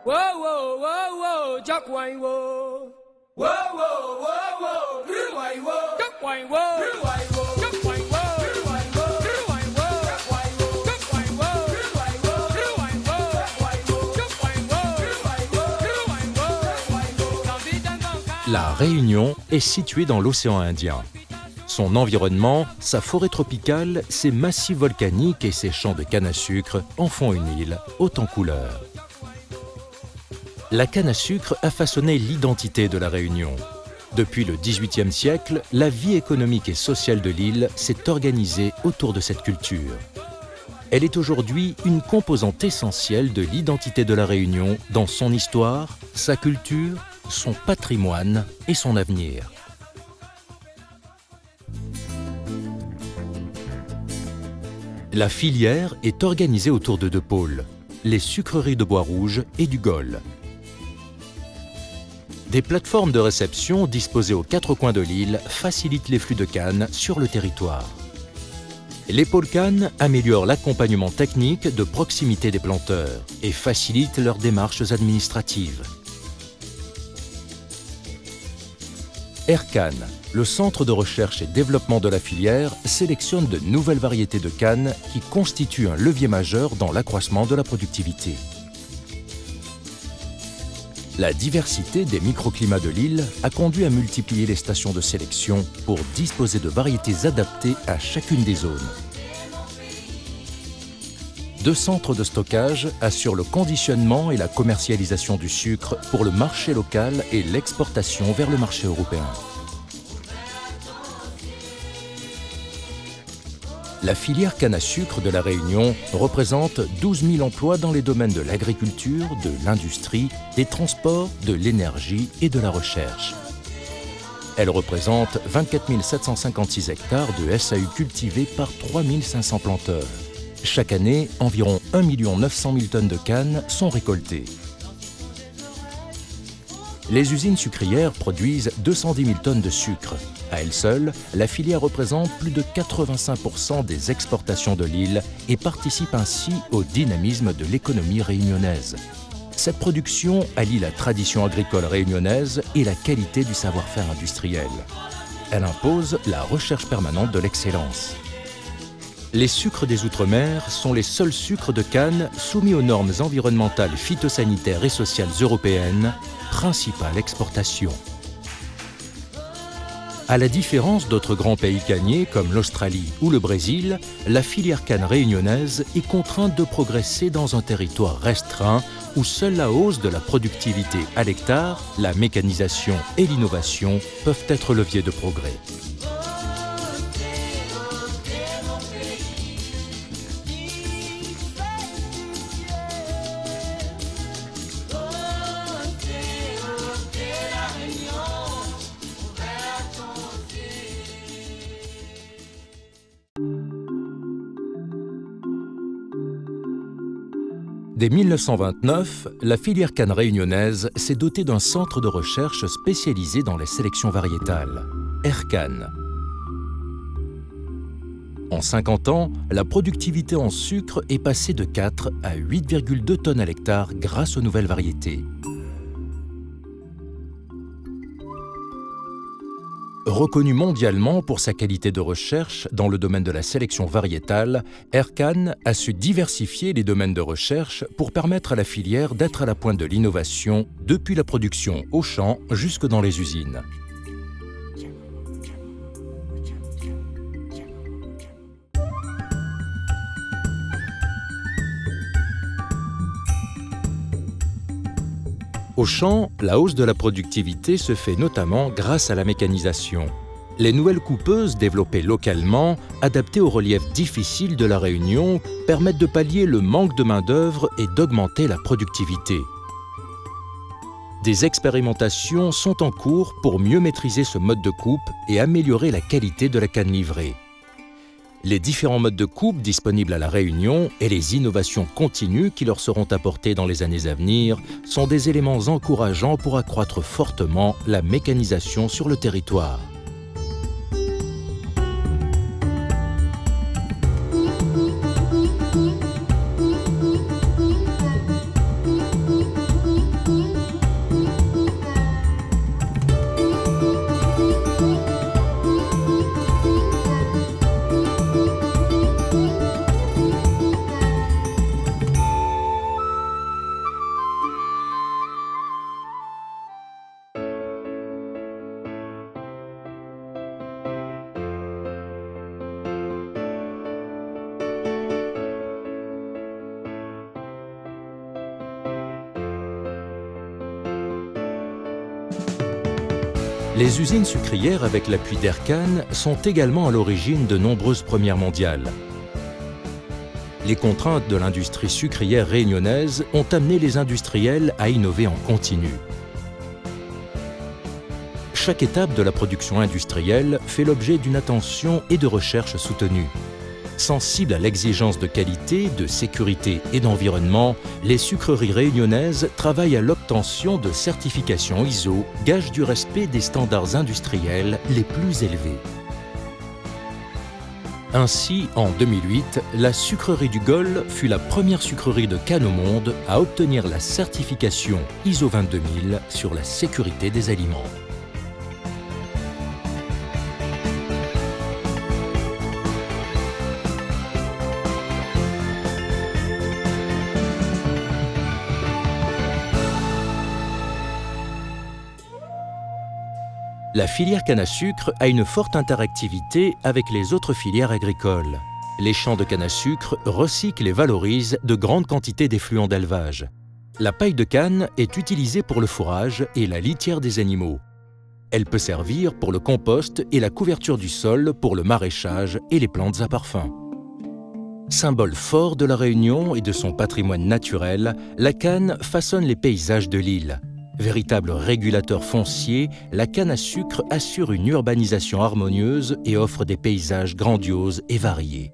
Whoa, whoa, whoa, whoa, Jack Wine, whoa. Whoa, whoa, whoa, whoa, Blue Wine, whoa. Jack Wine, whoa. Blue Wine, whoa. Jack Wine, whoa. Blue Wine, whoa. Blue Wine, whoa. Jack Wine, whoa. Jack Wine, whoa. Blue Wine, whoa. Blue Wine, whoa. Jack Wine, whoa. Jack Wine, whoa. Blue Wine, whoa. Blue Wine, whoa. Jack Wine, whoa. La Réunion est située dans l'océan Indien. Son environnement, sa forêt tropicale, ses massifs volcaniques et ses champs de canne à sucre en font une île haute en couleurs. La canne à sucre a façonné l'identité de la Réunion. Depuis le XVIIIe siècle, la vie économique et sociale de l'île s'est organisée autour de cette culture. Elle est aujourd'hui une composante essentielle de l'identité de la Réunion dans son histoire, sa culture, son patrimoine et son avenir. La filière est organisée autour de deux pôles, les sucreries de Bois-Rouge et du Gol. Des plateformes de réception disposées aux quatre coins de l'île facilitent les flux de canne sur le territoire. Les pôles canne améliorent l'accompagnement technique de proximité des planteurs et facilitent leurs démarches administratives. Aircan, le centre de recherche et développement de la filière, sélectionne de nouvelles variétés de canne qui constituent un levier majeur dans l'accroissement de la productivité. La diversité des microclimats de l'île a conduit à multiplier les stations de sélection pour disposer de variétés adaptées à chacune des zones. Deux centres de stockage assurent le conditionnement et la commercialisation du sucre pour le marché local et l'exportation vers le marché européen. La filière canne à sucre de la Réunion représente 12 000 emplois dans les domaines de l'agriculture, de l'industrie, des transports, de l'énergie et de la recherche. Elle représente 24 756 hectares de SAU cultivés par 3 500 planteurs. Chaque année, environ 1 900 000 tonnes de canne sont récoltées. Les usines sucrières produisent 210 000 tonnes de sucre. À elle seule, la filière représente plus de 85% des exportations de l'île et participe ainsi au dynamisme de l'économie réunionnaise. Cette production allie la tradition agricole réunionnaise et la qualité du savoir-faire industriel. Elle impose la recherche permanente de l'excellence. Les sucres des Outre-mer sont les seuls sucres de canne soumis aux normes environnementales, phytosanitaires et sociales européennes, principale exportation. À la différence d'autres grands pays canniers comme l'Australie ou le Brésil, la filière canne réunionnaise est contrainte de progresser dans un territoire restreint où seule la hausse de la productivité à l'hectare, la mécanisation et l'innovation peuvent être leviers de progrès. Dès 1929, la filière canne réunionnaise s'est dotée d'un centre de recherche spécialisé dans les sélections variétales, Aircan. En 50 ans, la productivité en sucre est passée de 4 à 8,2 tonnes à l'hectare grâce aux nouvelles variétés. Reconnue mondialement pour sa qualité de recherche dans le domaine de la sélection variétale, Aircan a su diversifier les domaines de recherche pour permettre à la filière d'être à la pointe de l'innovation depuis la production au champ jusque dans les usines. Au champ, la hausse de la productivité se fait notamment grâce à la mécanisation. Les nouvelles coupeuses développées localement, adaptées aux reliefs difficiles de la Réunion, permettent de pallier le manque de main-d'œuvre et d'augmenter la productivité. Des expérimentations sont en cours pour mieux maîtriser ce mode de coupe et améliorer la qualité de la canne livrée. Les différents modes de coupe disponibles à La Réunion et les innovations continues qui leur seront apportées dans les années à venir sont des éléments encourageants pour accroître fortement la mécanisation sur le territoire. Les usines sucrières avec l'appui d'Ercan sont également à l'origine de nombreuses premières mondiales. Les contraintes de l'industrie sucrière réunionnaise ont amené les industriels à innover en continu. Chaque étape de la production industrielle fait l'objet d'une attention et de recherche soutenue. Sensibles à l'exigence de qualité, de sécurité et d'environnement, les sucreries réunionnaises travaillent à l'obtention de certifications ISO, gage du respect des standards industriels les plus élevés. Ainsi, en 2008, la sucrerie du Gol fut la première sucrerie de Cannes au monde à obtenir la certification ISO 22000 sur la sécurité des aliments. La filière canne à sucre a une forte interactivité avec les autres filières agricoles. Les champs de canne à sucre recyclent et valorisent de grandes quantités d'effluents d'élevage. La paille de canne est utilisée pour le fourrage et la litière des animaux. Elle peut servir pour le compost et la couverture du sol pour le maraîchage et les plantes à parfum. Symbole fort de la Réunion et de son patrimoine naturel, la canne façonne les paysages de l'île. Véritable régulateur foncier, la canne à sucre assure une urbanisation harmonieuse et offre des paysages grandioses et variés.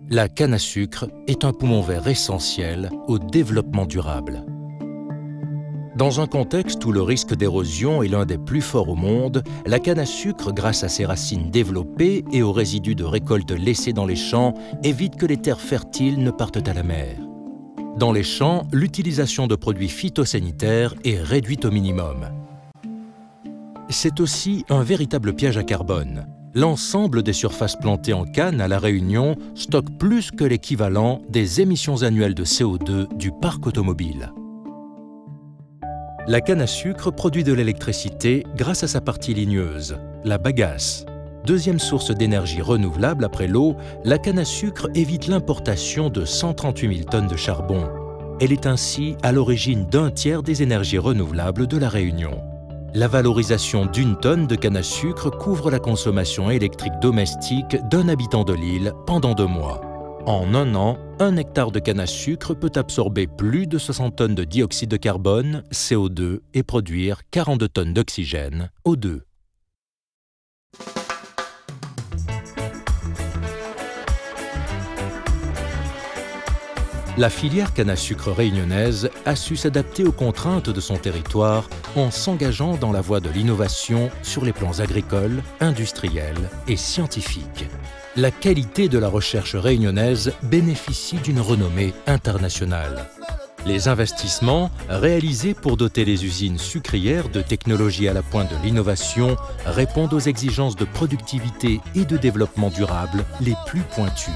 La canne à sucre est un poumon vert essentiel au développement durable. Dans un contexte où le risque d'érosion est l'un des plus forts au monde, la canne à sucre, grâce à ses racines développées et aux résidus de récolte laissés dans les champs, évite que les terres fertiles ne partent à la mer. Dans les champs, l'utilisation de produits phytosanitaires est réduite au minimum. C'est aussi un véritable piège à carbone. L'ensemble des surfaces plantées en canne à La Réunion stocke plus que l'équivalent des émissions annuelles de CO2 du parc automobile. La canne à sucre produit de l'électricité grâce à sa partie ligneuse, la bagasse. Deuxième source d'énergie renouvelable après l'eau, la canne à sucre évite l'importation de 138 000 tonnes de charbon. Elle est ainsi à l'origine d'un tiers des énergies renouvelables de La Réunion. La valorisation d'une tonne de canne à sucre couvre la consommation électrique domestique d'un habitant de l'île pendant 2 mois. En 1 an, 1 hectare de canne à sucre peut absorber plus de 60 tonnes de dioxyde de carbone, CO2, et produire 42 tonnes d'oxygène, O2. La filière canne à sucre réunionnaise a su s'adapter aux contraintes de son territoire en s'engageant dans la voie de l'innovation sur les plans agricoles, industriels et scientifiques. La qualité de la recherche réunionnaise bénéficie d'une renommée internationale. Les investissements réalisés pour doter les usines sucrières de technologies à la pointe de l'innovation répondent aux exigences de productivité et de développement durable les plus pointues.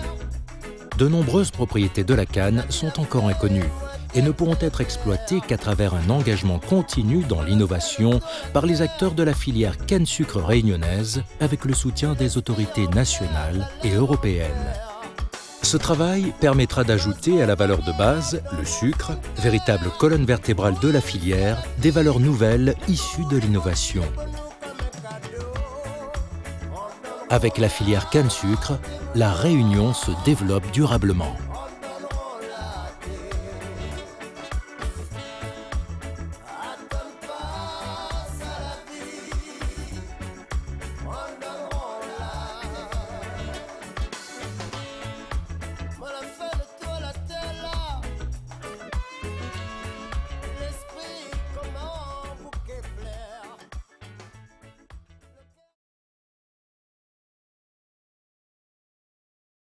De nombreuses propriétés de la canne sont encore inconnues et ne pourront être exploitées qu'à travers un engagement continu dans l'innovation par les acteurs de la filière canne-sucre réunionnaise avec le soutien des autorités nationales et européennes. Ce travail permettra d'ajouter à la valeur de base, le sucre, véritable colonne vertébrale de la filière, des valeurs nouvelles issues de l'innovation. Avec la filière canne-sucre, la Réunion se développe durablement.